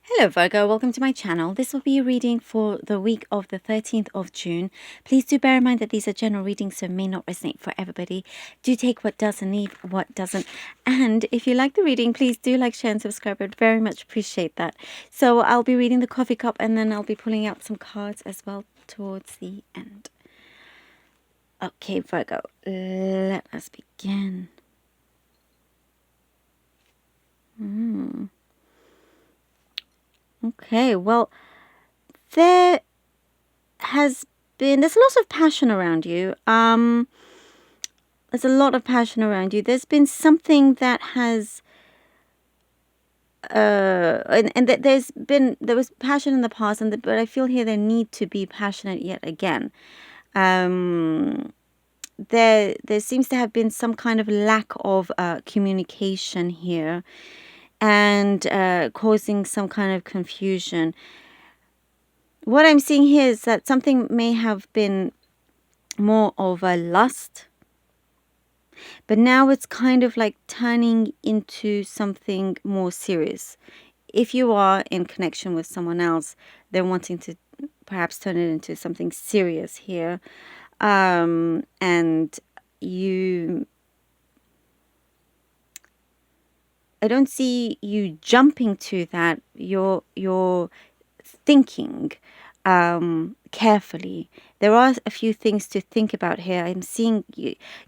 Hello Virgo, welcome to my channel. This will be a reading for the week of the 13th of June. Please do bear in mind that these are general readings, so may not resonate for everybody. Do take what does and leave what doesn't. And if you like the reading, please do like, share and subscribe. I'd very much appreciate that. So I'll be reading the coffee cup and then I'll be pulling out some cards as well towards the end. Okay Virgo, let us begin. Okay, well, there's lots of passion around you. There's a lot of passion around you. There's been something that has and that there was passion in the past, but I feel here there need to be passionate yet again. There seems to have been some kind of lack of communication here, and causing some kind of confusion. What I'm seeing here is that something may have been more of a lust, but now it's kind of like turning into something more serious. If you are in connection with someone else, they're wanting to perhaps turn it into something serious here. And I don't see you jumping to that. You're thinking carefully. There are a few things to think about here. I'm seeing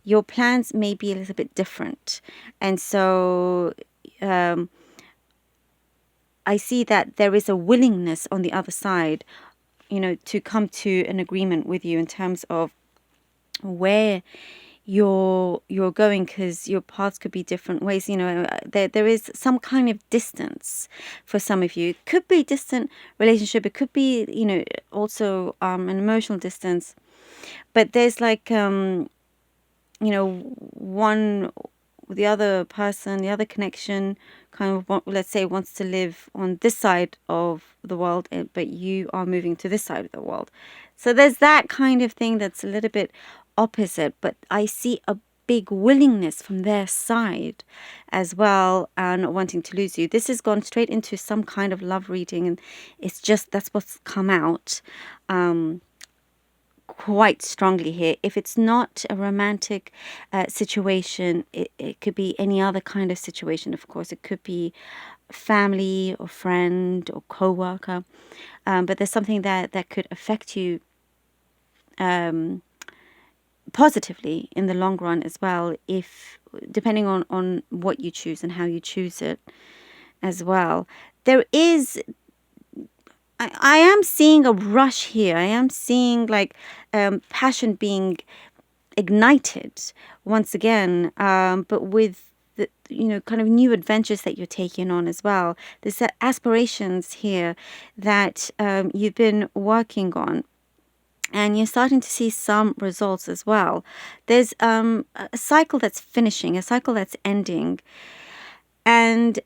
your plans may be a little bit different, and so I see that there is a willingness on the other side, to come to an agreement with you in terms of where you're going, because your paths could be different ways. There is some kind of distance for some of you. It could be distant relationship, it could be also an emotional distance, but there's like one, the other person, the other connection kind of, let's say, wants to live on this side of the world, but you are moving to this side of the world. So there's that kind of thing that's a little bit opposite, but I see a big willingness from their side as well, and wanting to lose you. This has gone straight into some kind of love reading, and it's just that's what's come out quite strongly here. If it's not a romantic situation, it could be any other kind of situation. Of course, it could be family or friend or co-worker, but there's something that could affect you positively in the long run as well, if depending on what you choose and how you choose it as well. There is, I am seeing a rush here. I am seeing like passion being ignited once again, but with the kind of new adventures that you're taking on as well. There's aspirations here that you've been working on, and you're starting to see some results as well. There's a cycle that's finishing, a cycle that's ending, and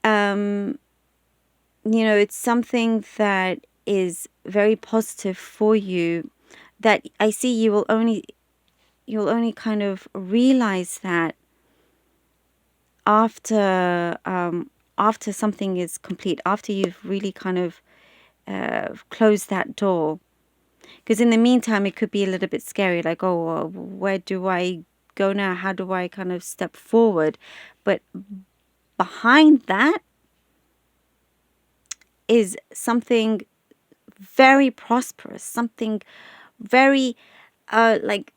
it's something that is very positive for you, that I see you'll only kind of realize that after something is complete, after you've really kind of closed that door. Because in the meantime, it could be a little bit scary, like, oh, where do I go now? How do I kind of step forward? But behind that is something very prosperous, something very like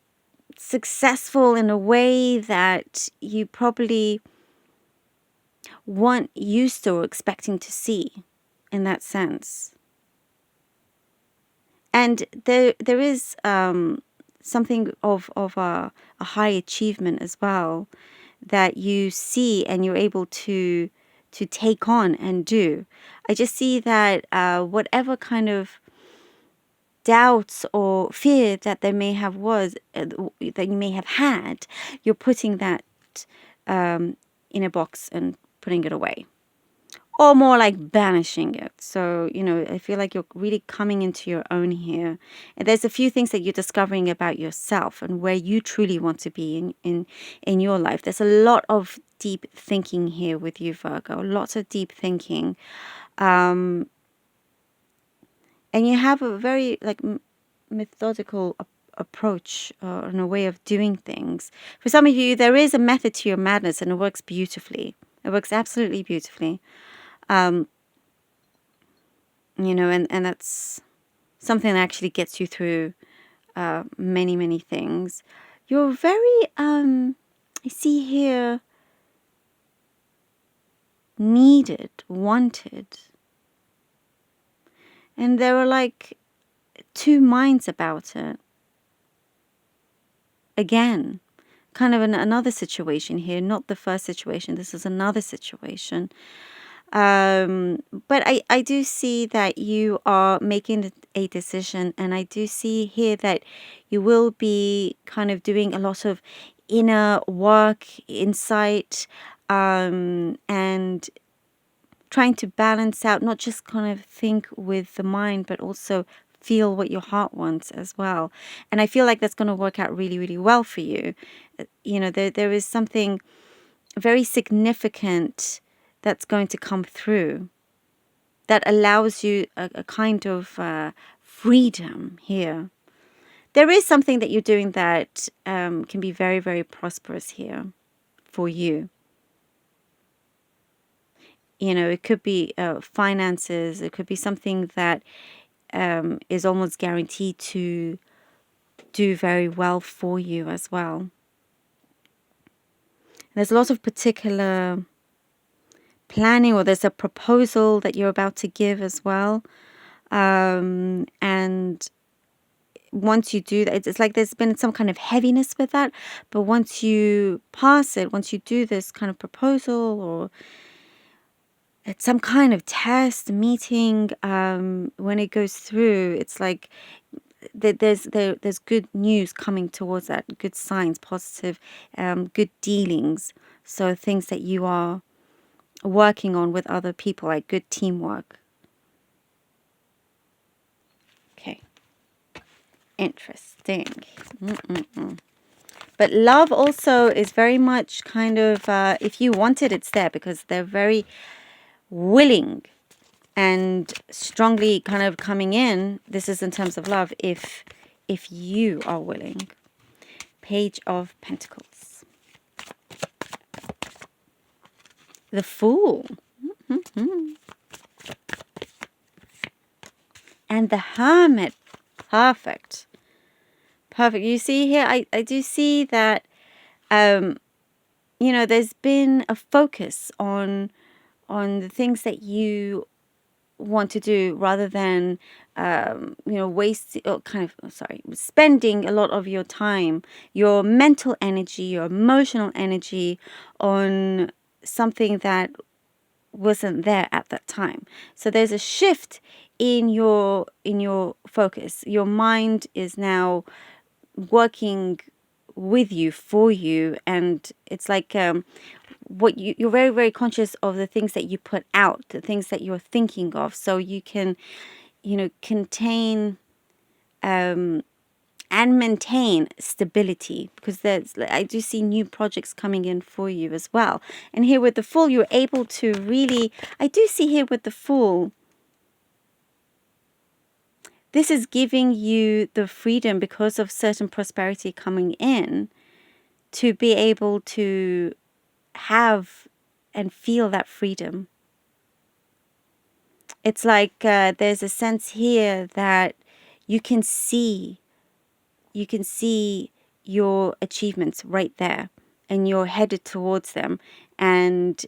successful in a way that you probably weren't used to or expecting to see, in that sense. And there is something of a high achievement as well that you see and you're able to take on and do. I just see that whatever kind of doubts or fear that there may have that you may have had, you're putting that in a box and putting it away, or more like banishing it. So I feel like you're really coming into your own here, and there's a few things that you're discovering about yourself and where you truly want to be in your life. There's a lot of deep thinking here with you, Virgo, lots of deep thinking. And you have a very like methodical approach and a way of doing things. For some of you, there is a method to your madness, and it works beautifully. It works absolutely beautifully. And that's something that actually gets you through many, many things. You're very, I see here, needed, wanted. And there are like two minds about it. Again, kind of another situation here, not the first situation. This is another situation. But I do see that you are making a decision, and I do see here that you will be kind of doing a lot of inner work, insight, and trying to balance out, not just kind of think with the mind, but also feel what your heart wants as well. And I feel like that's going to work out really, really well for you. There is something very significant that's going to come through that allows you a kind of freedom here. There is something that you're doing that can be very, very prosperous here for you. It could be finances. It could be something that is almost guaranteed to do very well for you as well. There's a lot of particular planning, or there's a proposal that you're about to give as well. And once you do that, it's like there's been some kind of heaviness with that. But once you pass it, once you do this kind of proposal, or it's some kind of test meeting, when it goes through, it's like there's good news coming towards that, good signs, positive, good dealings. So things that you are working on with other people, like good teamwork. Okay. Interesting. But love also is very much kind of, if you want it, it's there, because they're very willing and strongly kind of coming in. This is in terms of love, if you are willing. Page of Pentacles. The Fool. And the Hermit. Perfect. You see here, I do see that, there's been a focus on the things that you want to do, rather than, spending a lot of your time, your mental energy, your emotional energy on something that wasn't there at that time. So there's a shift in your focus. Your mind is now working with you, for you, and it's like what you're very, very conscious of the things that you put out, the things that you're thinking of, so you can contain and maintain stability, because I do see new projects coming in for you as well. And here with the Fool, you're able to really, I do see here with the Fool, this is giving you the freedom, because of certain prosperity coming in, to be able to have and feel that freedom. It's like there's a sense here that you can see your achievements right there, and you're headed towards them, and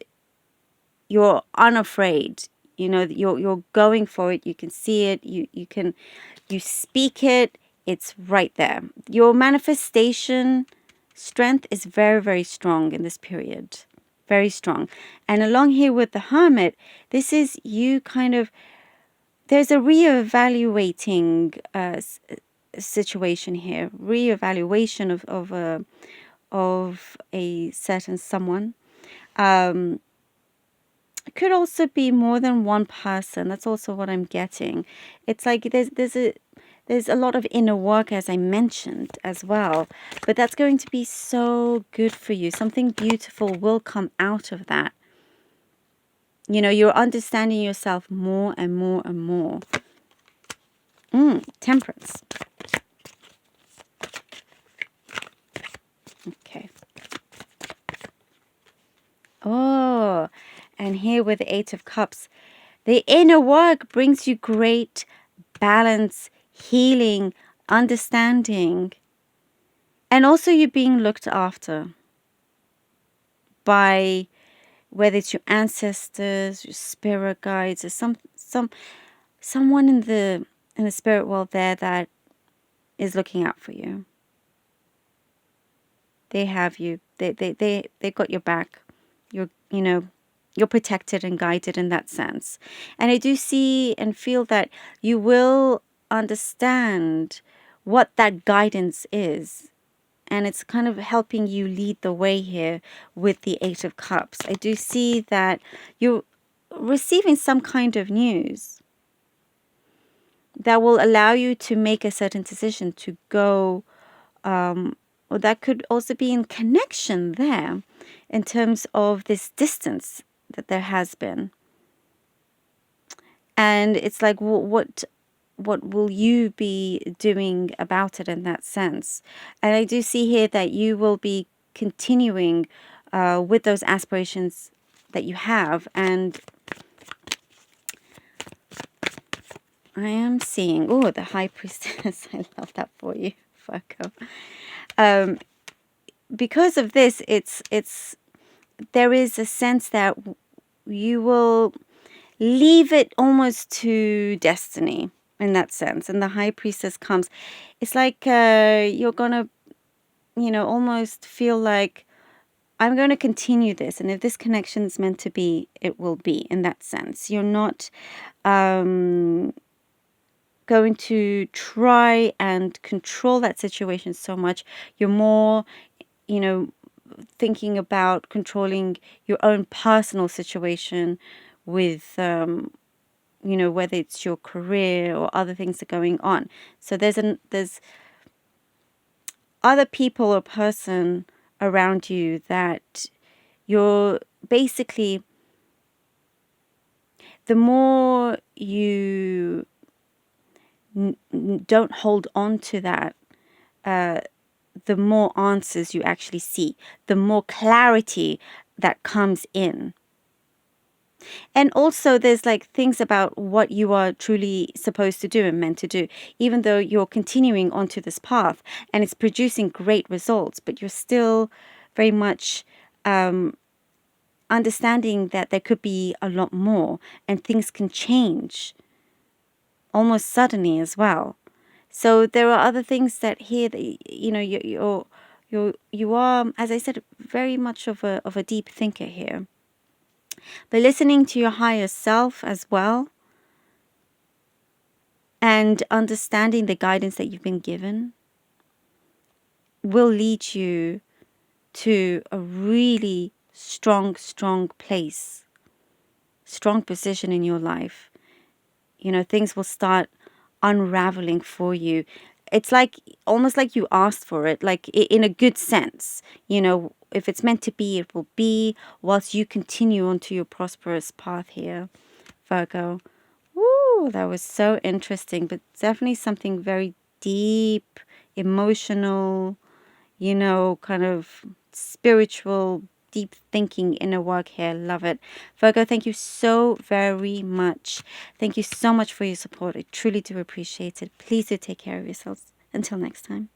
you're unafraid. You're going for it. You can see it. You speak it. It's right there. Your manifestation strength is very, very strong in this period. Very strong. And along here with the Hermit, this is you kind of, there's a reevaluating situation here. Reevaluation of a certain someone. It could also be more than one person. That's also what I'm getting. It's like there's a lot of inner work, as I mentioned as well, but that's going to be so good for you. Something beautiful will come out of that. You're understanding yourself more and more and more. Temperance. Okay. Oh, and here with the Eight of Cups, the inner work brings you great balance, healing, understanding, and also you're being looked after by whether it's your ancestors, your spirit guides, or someone in the spirit world there that is looking out for you. They have you. They got your back. You're protected and guided in that sense. And I do see and feel that you will understand what that guidance is. And it's kind of helping you lead the way here with the Eight of Cups. I do see that you're receiving some kind of news that will allow you to make a certain decision to go, or that could also be in connection there in terms of this distance that there has been. And it's like, what will you be doing about it in that sense? And I do see here that you will be continuing with those aspirations that you have. And I am seeing, oh, the High Priestess. I love that for you, Virgo. Because of this, there is a sense that you will leave it almost to destiny in that sense. And the High Priestess comes. It's like you're going to, almost feel like, I'm going to continue this. And if this connection is meant to be, it will be in that sense. You're not going to try and control that situation so much. You're more, thinking about controlling your own personal situation with, whether it's your career or other things that are going on. So there's other people or person around you that you're basically, the more you don't hold on to that, the more answers you actually see, the more clarity that comes in. And also there's like things about what you are truly supposed to do and meant to do, even though you're continuing onto this path and it's producing great results, but you're still very much understanding that there could be a lot more and things can change almost suddenly as well. So there are other things that here that you are, as I said, very much of a deep thinker here. But listening to your higher self as well and understanding the guidance that you've been given will lead you to a really strong place, strong position in your life. Things will start unraveling for you. It's like almost like you asked for it, like in a good sense. If it's meant to be, it will be, whilst you continue onto your prosperous path here, Virgo. Woo, that was so interesting, but definitely something very deep, emotional, kind of spiritual, deep thinking inner work here. Love it. Virgo, thank you so very much. Thank you so much for your support. I truly do appreciate it. Please do take care of yourselves. Until next time.